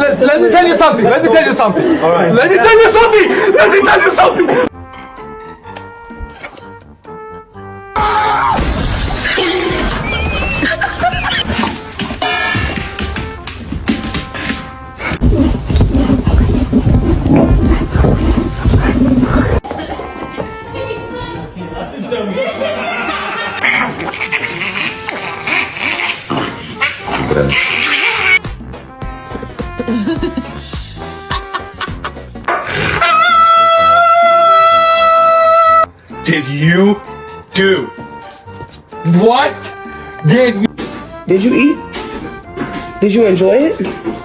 let me tell you something. Let me tell you something. All right. Let me tell you something. Let me tell you something. Did you do? What did you? Did you eat? Did you enjoy it?